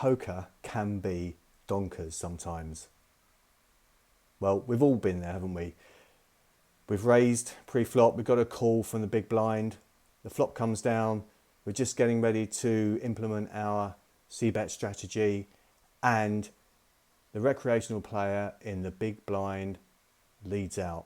poker can be donkers sometimes. Well, we've all been there, haven't we? We've raised pre-flop, we've got a call from the big blind, the flop comes down, we're just getting ready to implement our c-bet strategy, and the recreational player in the big blind leads out.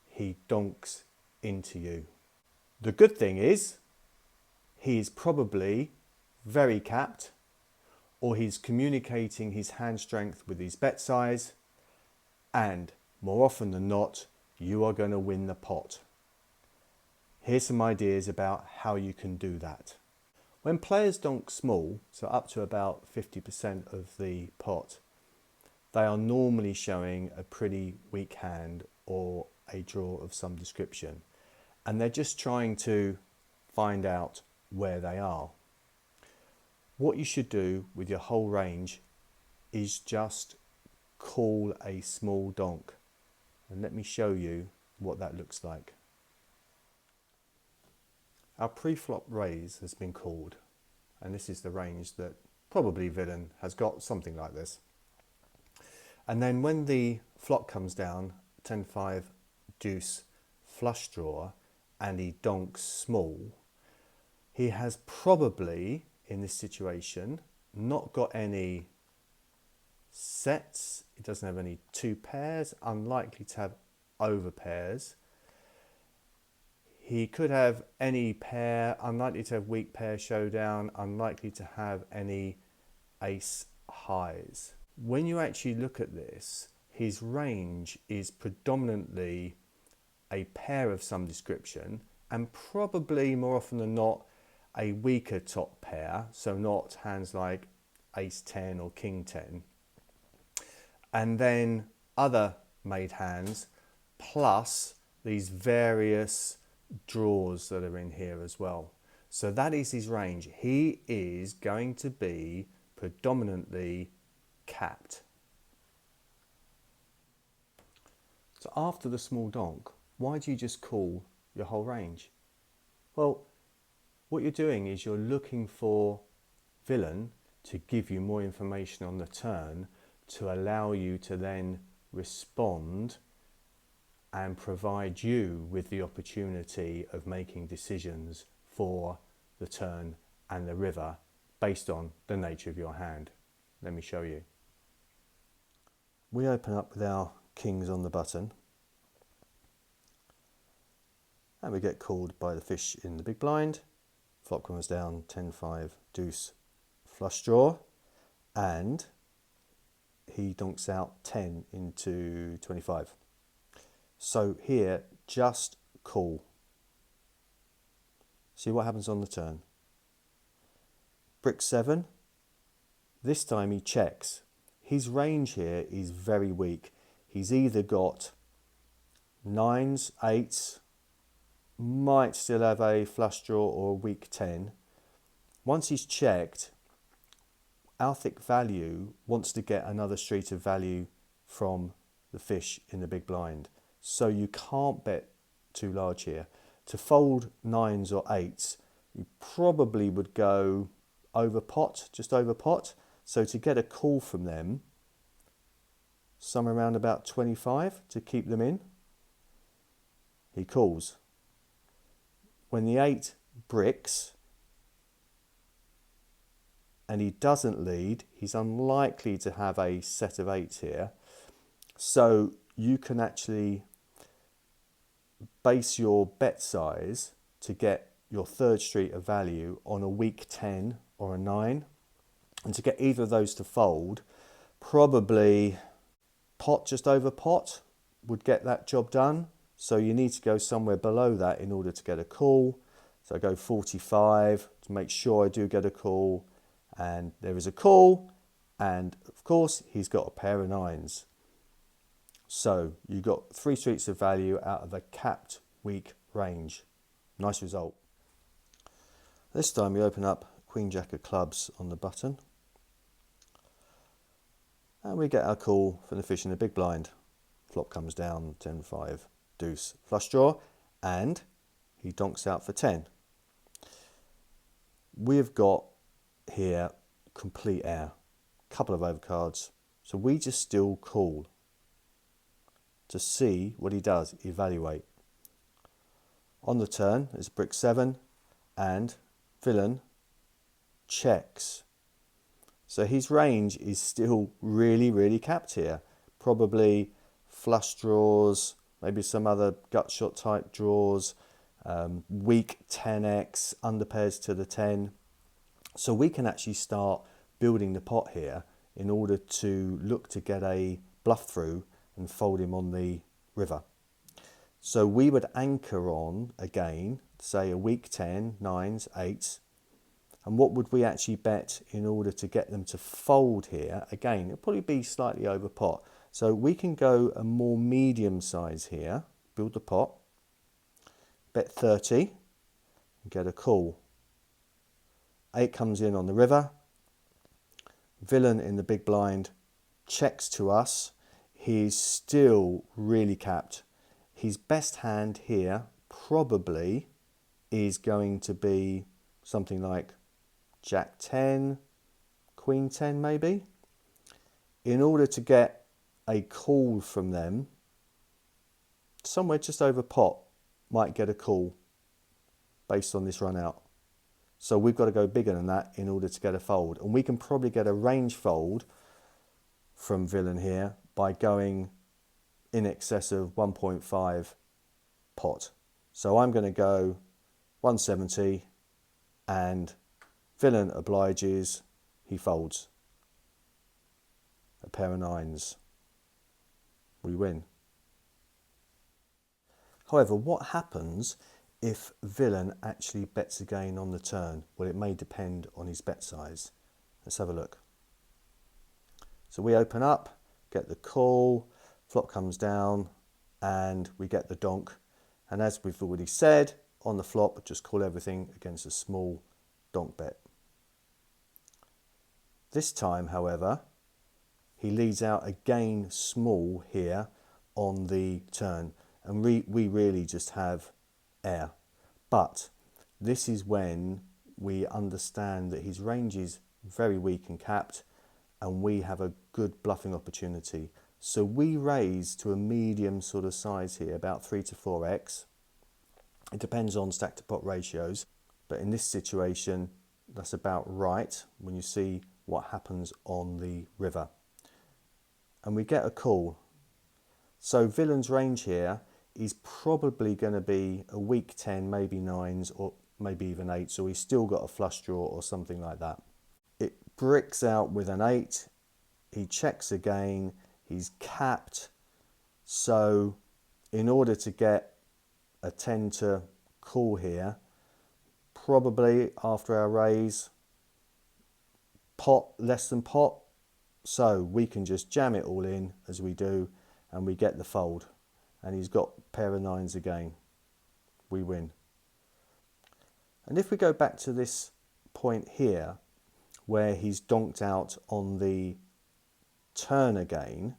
He donks into you. The good thing is, he's probably very capped, or he's communicating his hand strength with his bet size, and more often than not, you are going to win the pot. Here's some ideas about how you can do that. When players donk small, so up to about 50% of the pot, they are normally showing a pretty weak hand or a draw of some description, and they're just trying to find out where they are. What you should do with your whole range is just call a small donk, and let me show you what that looks like. Our pre-flop raise has been called, and this is the range that probably villain has got, something like this. And then when the flop comes down, 10-5 deuce flush draw, and he donks small, he has probably, in this situation, not got any sets. He doesn't have any two pairs, unlikely to have over pairs. He could have any pair, unlikely to have weak pair showdown, unlikely to have any ace highs. When you actually look at this, his range is predominantly a pair of some description, and probably more often than not a weaker top pair, so not hands like ace 10 or king 10, and then other made hands plus these various draws that are in here as well. So that is his range. He is going to be predominantly capped. So after the small donk, why do you just call your whole range? Well, what you're doing is you're looking for villain to give you more information on the turn to allow you to then respond and provide you with the opportunity of making decisions for the turn and the river based on the nature of your hand. Let me show you. We open up with our kings on the button, and we get called by the fish in the big blind. Flop comes down, 10-5 deuce flush draw, and he donks out 10 into 25. So here, just call. See what happens on the turn. Brick 7. This time he checks. His range here is very weak. He's either got 9s, 8s, might still have a flush draw or a weak 10. Once he's checked, our thick value wants to get another street of value from the fish in the big blind. So you can't bet too large here. To fold 9s or 8s, you probably would go over pot, just over pot. So to get a call from them, somewhere around about 25 to keep them in, he calls. When the 8 bricks and he doesn't lead, he's unlikely to have a set of 8s here. So you can actually base your bet size to get your third street of value on a weak 10 or a 9. And to get either of those to fold, probably pot, just over pot, would get that job done. So you need to go somewhere below that in order to get a call. So I go 45 to make sure I do get a call. And there is a call. And of course, he's got a pair of 9s. So you got 3 streets of value out of a capped weak range. Nice result. This time we open up Queen Jack of clubs on the button. And we get our call from the fish in the big blind. Flop comes down, 10-5 deuce flush draw, and he donks out for 10. We've got here complete air. couple of overcards. So we just still call to see what he does, evaluate. On the turn, there's brick 7 and villain checks. So his range is still really capped here. Probably flush draws, maybe some other gut shot type draws, weak 10x, underpairs to the 10. So we can actually start building the pot here in order to look to get a bluff through and fold him on the river. So we would anchor on, again, say a weak 10, 9s, 8s. And what would we actually bet in order to get them to fold here? Again, it'll probably be slightly over pot. So we can go a more medium size here, build the pot, bet 30, and get a call. 8 comes in on the river. Villain in the big blind checks to us. He's still really capped. His best hand here probably is going to be something like Jack 10, Queen 10 maybe. In order to get a call from them, somewhere just over pot might get a call based on this run out. So we've got to go bigger than that in order to get a fold. And we can probably get a range fold from villain here by going in excess of 1.5 pot. So I'm going to go 170 and villain obliges, he folds. A pair of 9s. We win. However, what happens if villain actually bets again on the turn? Well, it may depend on his bet size. Let's have a look. So we open up, get the call, flop comes down, and we get the donk. And as we've already said, on the flop, just call everything against a small donk bet. This time, however, he leads out again small here on the turn. And we really just have air. But this is when we understand that his range is very weak and capped, and we have a good bluffing opportunity. So we raise to a medium sort of size here, about 3 to 4x. It depends on stack to pot ratios, but in this situation, that's about right when you see what happens on the river. And we get a call. So villain's range here is probably going to be a weak 10, maybe 9s, or maybe even 8s, so he's still got a flush draw or something like that. It bricks out with an 8, he checks again, he's capped, so in order to get a 10 to call here, probably after our raise, pot, less than pot, so we can just jam it all in as we do, and we get the fold. And he's got a pair of 9s again. We win. And if we go back to this point here, where he's donked out on the turn again,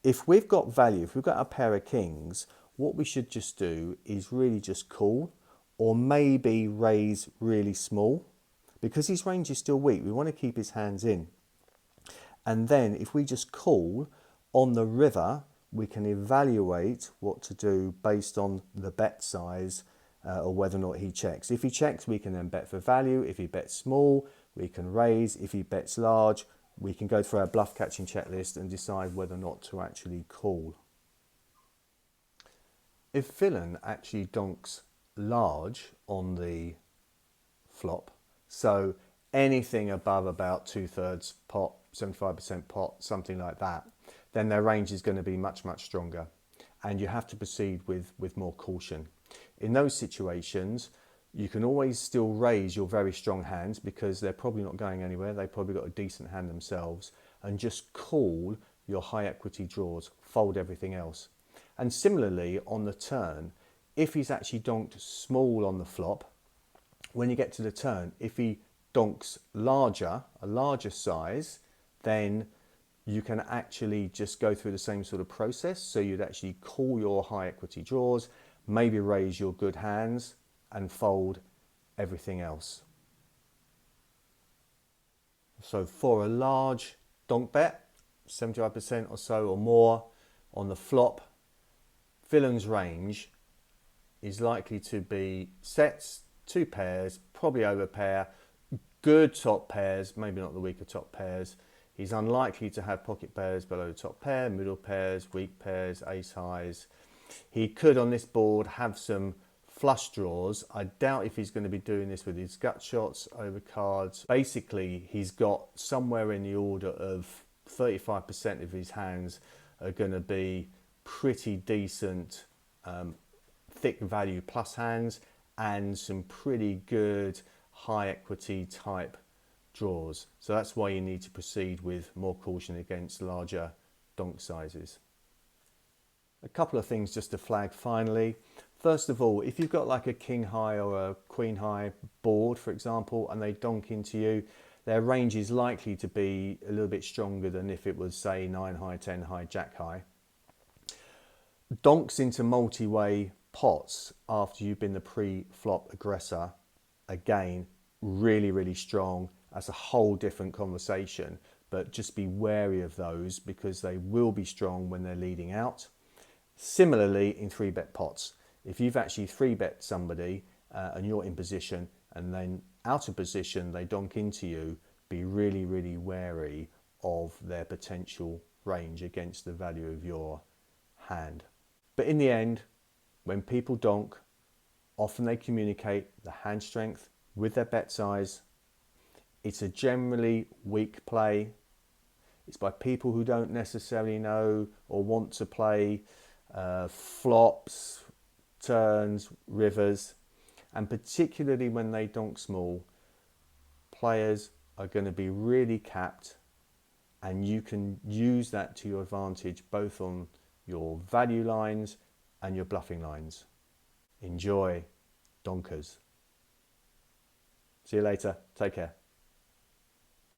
if we've got value, if we've got a pair of kings, what we should just do is really just call, or maybe raise really small, because his range is still weak. We want to keep his hands in. And then if we just call on the river, we can evaluate what to do based on the bet size or whether or not he checks. If he checks, we can then bet for value. If he bets small, we can raise. If he bets large, we can go through our bluff catching checklist and decide whether or not to actually call. If villain actually donks large on the flop, so anything above about 2/3 pot, 75% pot, something like that, then their range is going to be much stronger, and you have to proceed with more caution. In those situations, you can always still raise your very strong hands because they're probably not going anywhere, they've probably got a decent hand themselves, and just call your high equity draws, fold everything else. And similarly on the turn, if he's actually donked small on the flop, when you get to the turn, if he donks larger, a larger size, then you can actually just go through the same sort of process. So you'd actually call your high equity draws, maybe raise your good hands and fold everything else. So for a large donk bet, 75% or so or more on the flop. Villain's range is likely to be sets, 2 pairs, probably over pair, good top pairs, maybe not the weaker top pairs. He's unlikely to have pocket pairs below the top pair, middle pairs, weak pairs, ace highs. He could on this board have some flush draws. I doubt if he's going to be doing this with his gut shots over cards. Basically, he's got somewhere in the order of 35% of his hands are going to be pretty decent thick value plus hands and some pretty good high equity type draws. So that's why you need to proceed with more caution against larger donk sizes. A couple of things just to flag finally. First of all, if you've got like a king high or a queen high board, for example, and they donk into you, their range is likely to be a little bit stronger than if it was, say, 9 high, 10 high, jack high. Donks into multi-way pots after you've been the pre-flop aggressor, again, really strong. That's a whole different conversation, but just be wary of those because they will be strong when they're leading out. Similarly, in 3-bet pots, if you've actually 3-bet somebody and you're in position and then out of position they donk into you, be really wary of their potential range against the value of your hand. But in the end, when people donk, often they communicate the hand strength with their bet size. It's a generally weak play. It's by people who don't necessarily know or want to play flops, turns, rivers, and particularly when they donk small, players are going to be really capped, and you can use that to your advantage both on your value lines and your bluffing lines. Enjoy, Donkers. See you later. Take care.